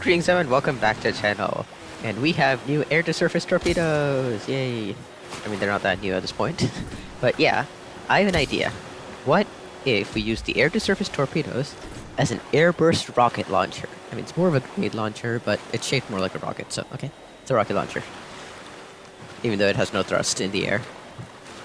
Greetings everyone, welcome back to the channel. And we have new air-to-surface torpedoes! Yay! I mean, they're not that new at this point. But yeah, I have an idea. What if we use the air-to-surface torpedoes as an AIRBURST rocket launcher? I mean, it's more of a grenade launcher, but it's shaped more like a rocket, so okay. It's a rocket launcher. Even though it has no thrust in the air.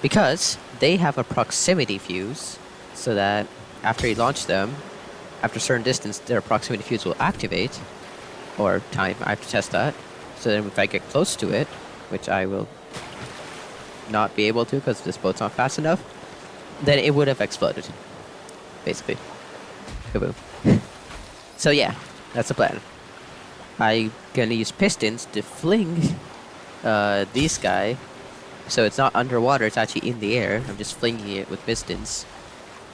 Because they have a proximity fuse, so that after you launch them, after a certain distance, their proximity fuse will activate. Or time, I have to test that. So then if I get close to it, which I will not be able to because this boat's not fast enough, then it would have exploded. Basically. Kaboom. So yeah, that's the plan. I'm gonna use pistons to fling this guy. So it's not underwater, it's actually in the air. I'm just flinging it with pistons.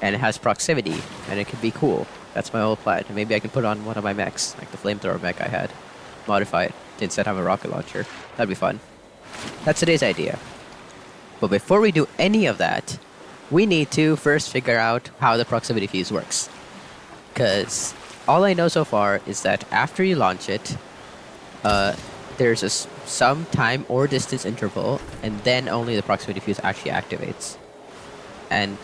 And it has proximity, and it can be cool. That's my whole plan. And maybe I can put on one of my mechs, like the flamethrower mech I had. Modify it to instead have a rocket launcher. That'd be fun. That's today's idea. But before we do any of that, we need to first figure out how the proximity fuse works. Because all I know so far is that after you launch it, there's some time or distance interval, and then only the proximity fuse actually activates. And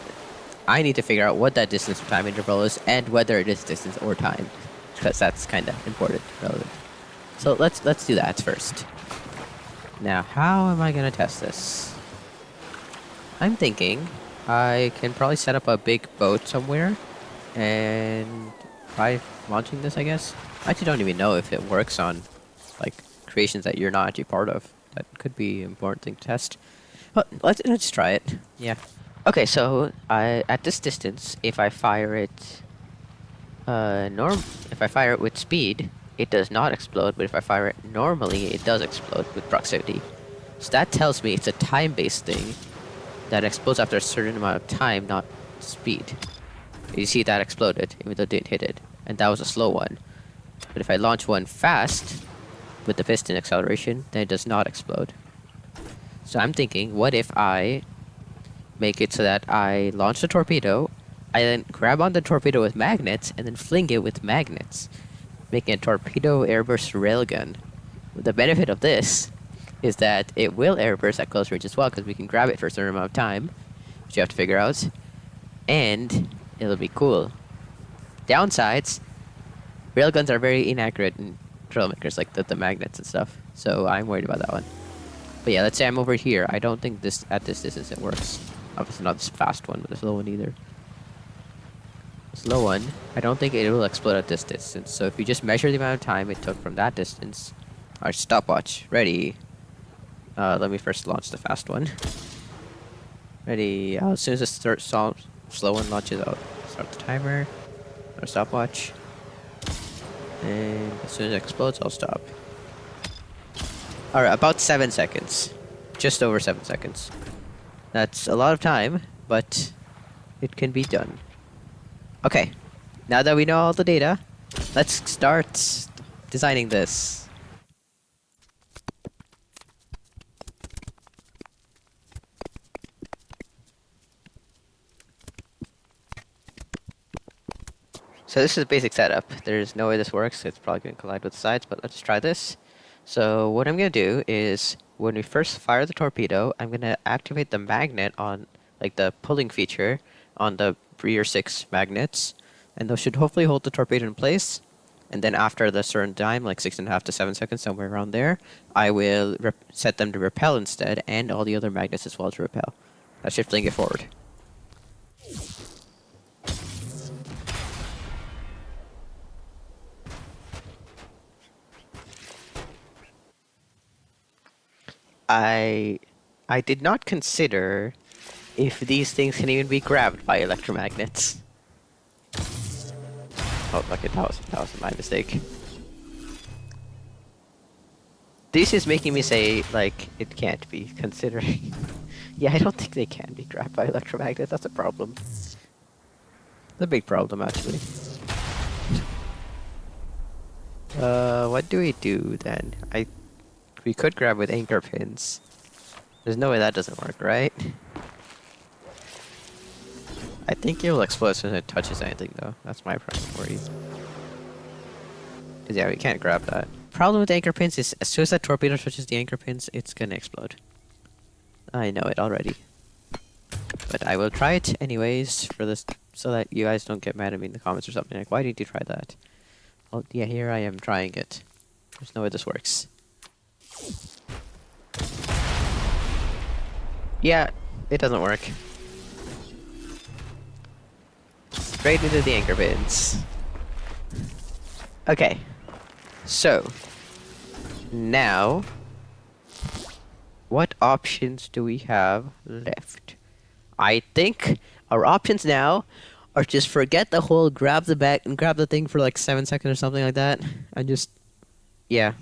I need to figure out what that distance or time interval is, and whether it is distance or time, because that's kind of important, relevant. So let's do that first. Now, how am I gonna test this? I'm thinking I can probably set up a big boat somewhere, and try launching this, I guess. I actually don't even know if it works on like creations that you're not actually part of. That could be an important thing to test. But let's try it. Yeah. Okay, so at this distance, if I fire it if I fire it with speed, it does not explode, but if I fire it normally, it does explode with proximity. So that tells me it's a time-based thing that explodes after a certain amount of time, not speed. You see that exploded, even though it didn't hit it, and that was a slow one. But if I launch one fast with the piston acceleration, then it does not explode. So I'm thinking, what if I make it so that I launch the torpedo, I then grab on the torpedo with magnets, and then fling it with magnets, making a torpedo airburst railgun. The benefit of this is that it will airburst at close range as well, because we can grab it for a certain amount of time, which you have to figure out, and it'll be cool. Downsides, railguns are very inaccurate in Trailmakers, like the magnets and stuff, so I'm worried about that one. But yeah, let's say I'm over here. I don't think at this distance it works. Obviously not this fast one, but the slow one either. Slow one, I don't think it will explode at this distance. So if you just measure the amount of time it took from that distance. Alright, stopwatch. Ready. Let me first launch the fast one. Ready. As soon as the slow one launches, I'll start the timer. Or stopwatch. And as soon as it explodes, I'll stop. Alright, about 7 seconds. Just over 7 seconds. That's a lot of time, but it can be done. Okay, now that we know all the data, let's start designing this. So this is the basic setup. There's no way this works. It's probably going to collide with the sides, but let's try this. So what I'm going to do is, when we first fire the torpedo, I'm going to activate the magnet on, like the pulling feature on the rear 6 magnets, and those should hopefully hold the torpedo in place. And then after the certain time, like 6.5 to 7 seconds, somewhere around there, I will set them to repel instead, and all the other magnets as well to repel. That should fling it forward. I did not consider if these things can even be grabbed by electromagnets. Oh, okay, that was my mistake. This is making me say, like, it can't be, considering... Yeah, I don't think they can be grabbed by electromagnets, that's a problem. The big problem, actually. What do we do, then? We could grab with anchor pins. There's no way that doesn't work, right? I think it will explode as soon as it touches anything, though. That's my worry. Because yeah, we can't grab that. Problem with the anchor pins is as soon as that torpedo touches the anchor pins, it's gonna explode. I know it already. But I will try it anyways for this, so that you guys don't get mad at me in the comments or something like, why did you try that? Well, yeah, here I am trying it. There's no way this works. Yeah, it doesn't work. Straight into the anchor pins. Okay. So, now, what options do we have left? I think our options now are just forget the whole grab the back and grab the thing for like 7 seconds or something like that. And just, yeah.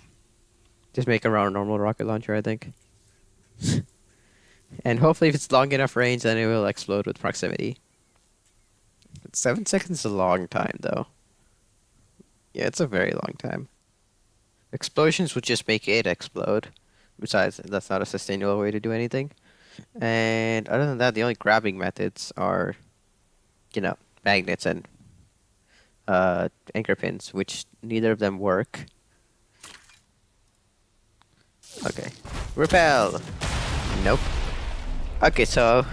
Just make a normal rocket launcher, I think. And hopefully if it's long enough range, then it will explode with proximity. But 7 seconds is a long time, though. Yeah, it's a very long time. Explosions would just make it explode. Besides, that's not a sustainable way to do anything. And other than that, the only grabbing methods are, you know, magnets and anchor pins, which neither of them work. Okay. Repel! Nope. Okay, so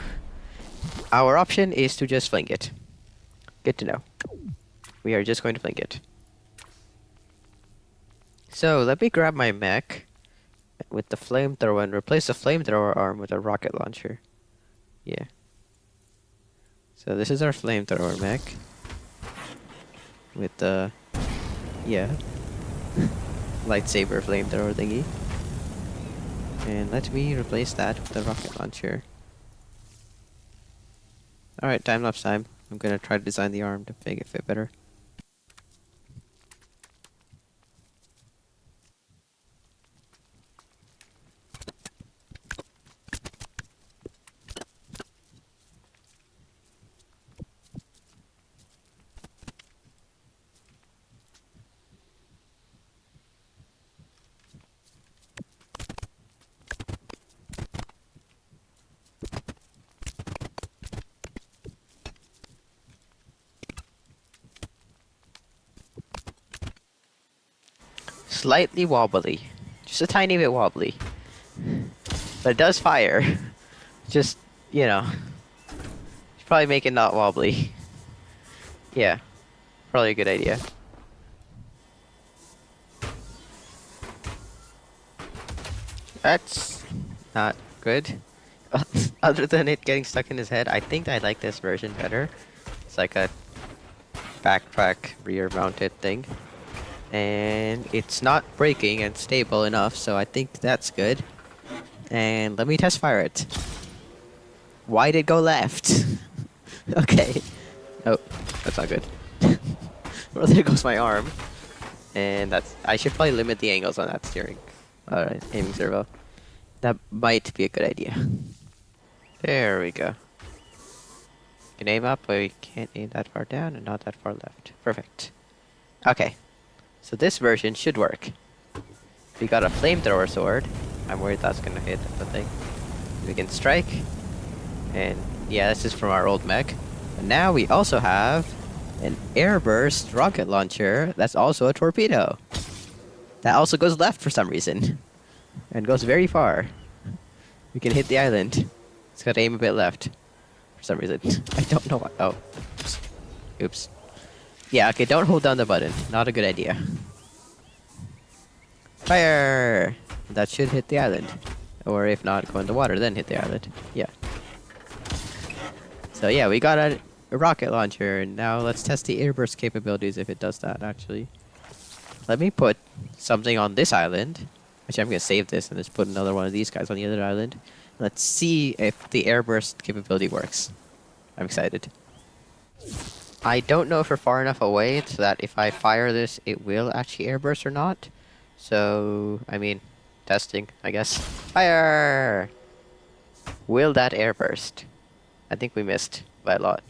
our option is to just fling it. Good to know. We are just going to fling it. So let me grab my mech with the flamethrower and replace the flamethrower arm with a rocket launcher. Yeah. So this is our flamethrower mech with the lightsaber flamethrower thingy. And let me replace that with a rocket launcher. Alright, time-lapse time. I'm gonna try to design the arm to make it fit better. Slightly wobbly. Just a tiny bit wobbly. But it does fire. Just, you know. Should probably make it not wobbly. Yeah. Probably a good idea. That's not good. Other than it getting stuck in his head, I think I like this version better. It's like a backpack rear mounted thing. And it's not breaking and stable enough, so I think that's good. And let me test fire it. Why did it go left? Okay. Oh, that's not good. Well, there goes my arm. And that's... I should probably limit the angles on that steering. Alright, aiming servo. That might be a good idea. There we go. You can aim up, but we can't aim that far down and not that far left. Perfect. Okay. So this version should work. We got a flamethrower sword. I'm worried that's gonna hit the thing. We can strike. And yeah, this is from our old mech. But now we also have an AIRBURST rocket launcher that's also a torpedo. That also goes left for some reason. And goes very far. We can hit the island. It's got to aim a bit left. For some reason. I don't know why. Oh. Oops. Oops. Yeah, okay, don't hold down the button. Not a good idea. Fire! That should hit the island. Or if not, go in the water, then hit the island. Yeah. So yeah, we got a rocket launcher, and now let's test the airburst capabilities if it does that, actually. Let me put something on this island. Actually, I'm going to save this and just put another one of these guys on the other island. Let's see if the airburst capability works. I'm excited. I don't know if we're far enough away so that if I fire this, it will actually airburst or not. So, I mean, testing, I guess. Fire! Will that airburst? I think we missed by a lot.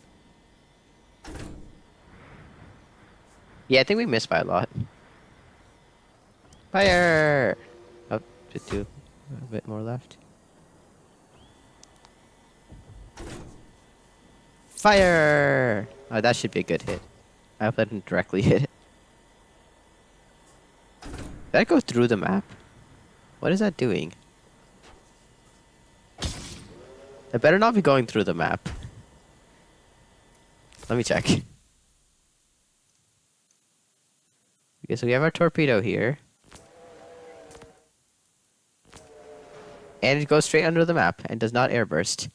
Yeah, I think we missed by a lot. Fire! Oh, just do a bit more left. Fire! Oh, that should be a good hit. I hope that didn't directly hit it. that go through the map? What is that doing? It better not be going through the map. Let me check. Okay, so we have our torpedo here. And it goes straight under the map and does not airburst.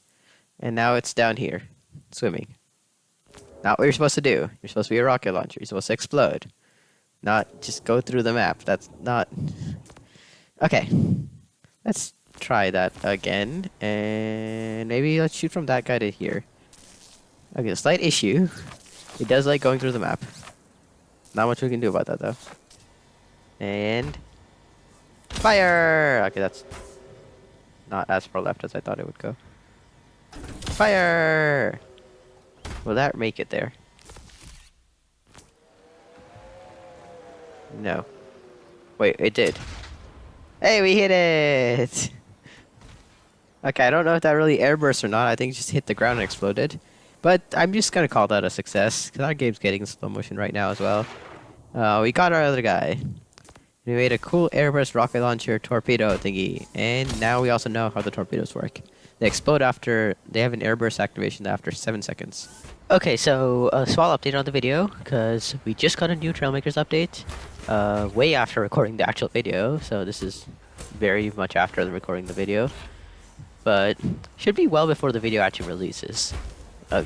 And now it's down here, swimming. Not what you're supposed to do. You're supposed to be a rocket launcher. You're supposed to explode. Not just go through the map. That's not... Okay. Let's try that again. And maybe let's shoot from that guy to here. Okay, a slight issue. It does like going through the map. Not much we can do about that, though. And... Fire! Okay, that's not as far left as I thought it would go. Fire! Will that make it there? No. Wait, it did. Hey, we hit it! Okay, I don't know if that really airburst or not. I think it just hit the ground and exploded. But I'm just gonna call that a success, because our game's getting slow motion right now as well. We got our other guy. We made a cool airburst rocket launcher torpedo thingy. And now we also know how the torpedoes work. They explode after... They have an airburst activation after 7 seconds. Okay, so a small update on the video, because we just got a new Trailmakers update. Way after recording the actual video, so this is very much after the recording the video. But should be well before the video actually releases.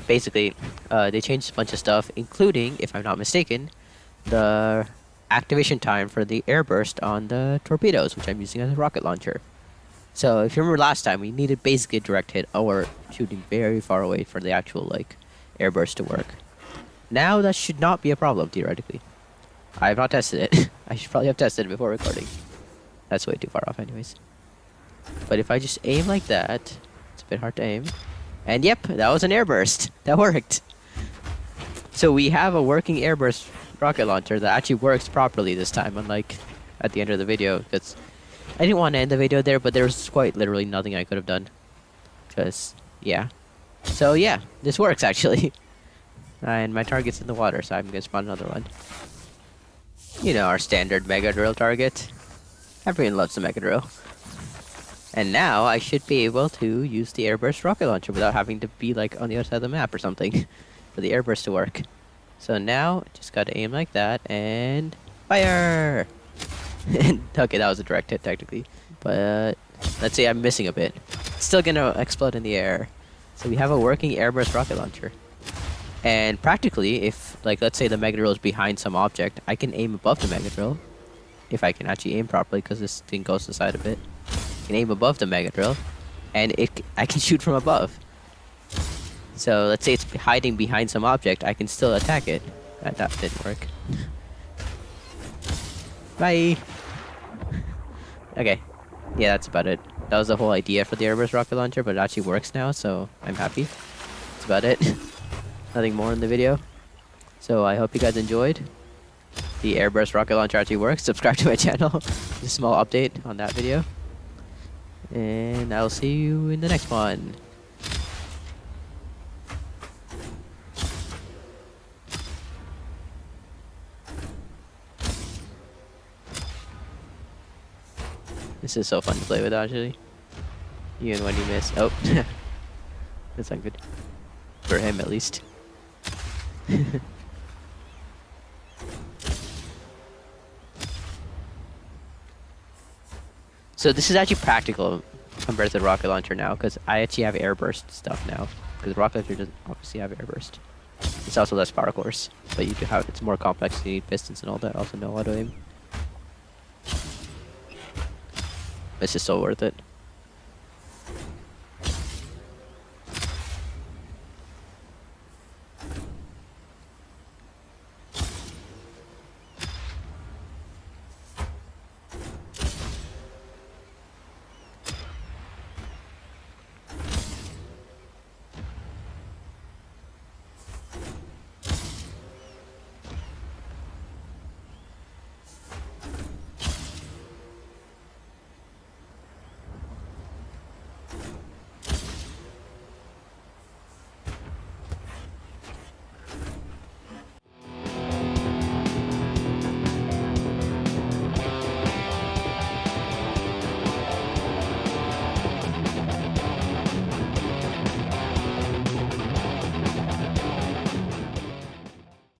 Basically, they changed a bunch of stuff, including, if I'm not mistaken, the activation time for the airburst on the torpedoes, which I'm using as a rocket launcher. So if you remember last time, we needed basically a direct hit or shooting very far away for the actual like airburst to work. Now that should not be a problem theoretically. I have not tested it. I should probably have tested it before recording. That's way too far off anyways. But if I just aim like that, it's a bit hard to aim. And yep, that was an airburst. That worked. So we have a working airburst rocket launcher that actually works properly this time, unlike at the end of the video. Because I didn't want to end the video there, but there was quite literally nothing I could have done. Because, yeah. So yeah, this works actually. And my target's in the water, so I'm going to spawn another one. You know, our standard Mega Drill target. Everyone loves the Mega Drill. And now I should be able to use the airburst rocket launcher without having to be like on the other side of the map or something for the airburst to work. So now, just gotta aim like that and fire! Okay, that was a direct hit technically. But let's say I'm missing a bit. It's still gonna explode in the air. So we have a working airburst rocket launcher. And practically, if like let's say the Mega Drill is behind some object, I can aim above the Mega Drill. If I can actually aim properly, because this thing goes to the side a bit. I can aim above the Mega Drill, and I can shoot from above. So let's say it's hiding behind some object, I can still attack it. That didn't work. Bye! Okay. Yeah, that's about it. That was the whole idea for the airburst rocket launcher, but it actually works now, so I'm happy. That's about it. Nothing more in the video. So I hope you guys enjoyed. The airburst rocket launcher actually works. Subscribe to my channel. Just a small update on that video. And I'll see you in the next one. This is so fun to play with, actually. Even when you miss. Oh. That's not good. For him, at least. So this is actually practical compared to the rocket launcher now, because I actually have airburst stuff now. Because the rocket launcher doesn't obviously have airburst. It's also less power course, but you do have it's more complex. You need pistons and all that. Also know how to aim. This is so worth it.